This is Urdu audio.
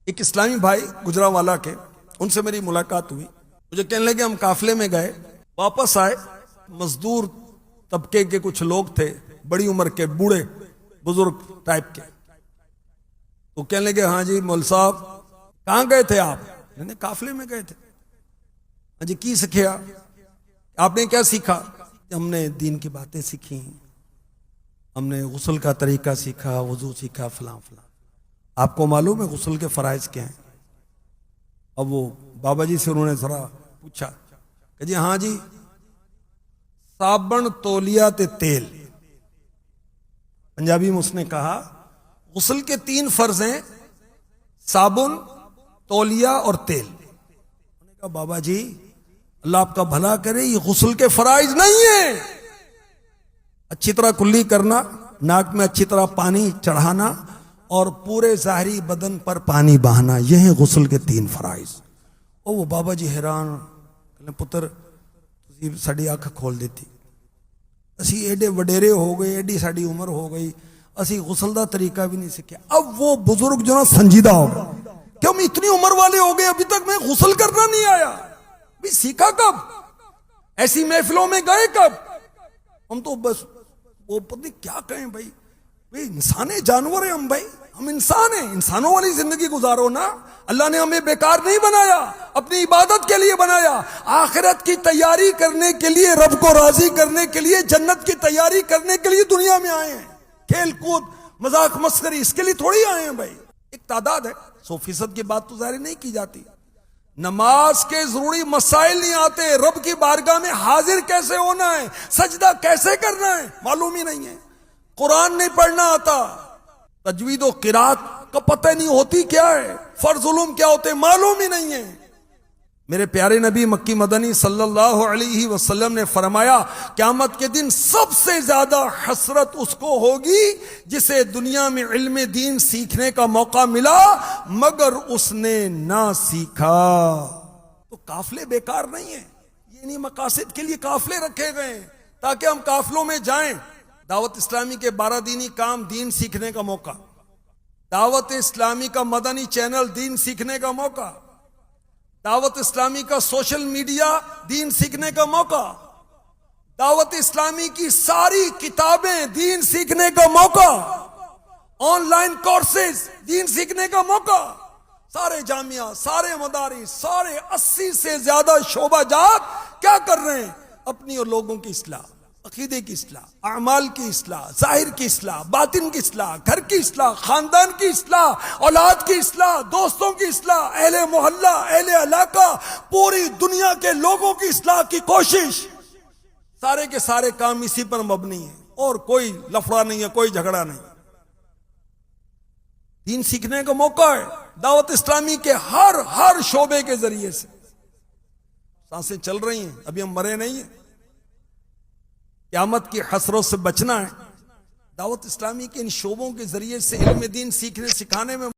ایک اسلامی بھائی گجرانوالا کے، ان سے میری ملاقات ہوئی. مجھے کہنے لگے ہم قافلے میں گئے، واپس آئے، مزدور طبقے کے کچھ لوگ تھے، بڑی عمر کے، بوڑھے بزرگ ٹائپ کے. تو کہنے لگے ہاں جی مول صاحب کہاں گئے تھے آپ؟ میں نے قافلے میں گئے تھے. ہاں جی کی سیکھا؟ آپ نے کیا سیکھا؟ ہم نے دین کی باتیں سیکھی، ہم نے غسل کا طریقہ سیکھا، وضو سیکھا، فلاں فلاں. آپ کو معلوم ہے غسل کے فرائض کیا ہیں؟ اب وہ بابا جی سے انہوں نے ذرا پوچھا کہ جی ہاں جی، صابن تولیہ تے تیل. پنجابی میں اس نے کہا غسل کے 3 فرض ہیں، صابن، تولیہ اور تیل. انہوں نے کہا بابا جی اللہ آپ کا بھلا کرے، یہ غسل کے فرائض نہیں ہیں. اچھی طرح کلی کرنا، ناک میں اچھی طرح پانی چڑھانا اور پورے ظاہری بدن پر پانی بہانا، یہ ہیں غسل کے 3 فرائض. او وہ بابا جی حیران کہ پتر تسی ساڈی اکھ کھول دیتی، اسی ایڈے وڈیرے ہو گئے، ایڈی ساڈی عمر ہو گئی، اسی غسل دا طریقہ بھی نہیں سیکھا. اب وہ بزرگ جو نا سنجیدہ ہو گئے کہ ہم اتنی عمر والے ہو گئے ابھی تک میں غسل کرنا نہیں آیا. بھی سیکھا کب؟ ایسی محفلوں میں گئے کب؟ ہم تو بس وہ پتہ نہیں کیا کہیں بھائی انسان ہے، جانور ہیں ہم بھائی، ہم انسان ہیں، انسانوں والی زندگی گزارو نا. اللہ نے ہمیں بیکار نہیں بنایا، اپنی عبادت کے لیے بنایا، آخرت کی تیاری کرنے کے لیے، رب کو راضی کرنے کے لیے، جنت کی تیاری کرنے کے لیے دنیا میں آئے ہیں. کھیل کود مذاق مسخری اس کے لیے تھوڑی آئے ہیں بھائی. ایک تعداد ہے، 100% کی بات تو ظاہر نہیں کی جاتی. نماز کے ضروری مسائل نہیں آتے، رب کی بارگاہ میں حاضر کیسے ہونا ہے، سجدہ کیسے کرنا ہے معلوم ہی نہیں ہے. قرآن نہیں پڑھنا آتا، تجوید و قرات کا پتہ نہیں ہوتی کیا ہے، فرض علوم کیا ہوتے معلوم ہی نہیں ہے. میرے پیارے نبی مکی مدنی صلی اللہ علیہ وسلم نے فرمایا قیامت کے دن سب سے زیادہ حسرت اس کو ہوگی جسے دنیا میں علم دین سیکھنے کا موقع ملا مگر اس نے نہ سیکھا. تو قافلے بیکار نہیں ہیں، یہ نہیں مقاصد کے لیے قافلے رکھے گئے ہیں تاکہ ہم قافلوں میں جائیں. دعوت اسلامی کے 12 دینی کام، دین سیکھنے کا موقع. دعوت اسلامی کا مدنی چینل، دین سیکھنے کا موقع. دعوت اسلامی کا سوشل میڈیا، دین سیکھنے کا موقع. دعوت اسلامی کی ساری کتابیں، دین سیکھنے کا موقع. آن لائن کورسز، دین سیکھنے کا موقع. سارے جامعہ، سارے مدارس، سارے 80 سے زیادہ شعبہ جات کیا کر رہے ہیں؟ اپنی اور لوگوں کی اصلاح، عقیدے کی اصلاح، اعمال کی اصلاح، ظاہر کی اصلاح، باطن کی اصلاح، گھر کی اصلاح، خاندان کی اصلاح، اولاد کی اصلاح، دوستوں کی اصلاح، اہل محلہ، اہل علاقہ، پوری دنیا کے لوگوں کی اصلاح کی کوشش. سارے کے سارے کام اسی پر مبنی ہیں اور کوئی لفڑا نہیں ہے، کوئی جھگڑا نہیں. دین سیکھنے کا موقع ہے دعوت اسلامی کے ہر شعبے کے ذریعے سے. سانسیں چل رہی ہیں، ابھی ہم مرے نہیں ہیں. قیامت کی حسرت سے بچنا ہے. دعوت اسلامی کے ان شعبوں کے ذریعے سے علم دین سیکھنے سکھانے میں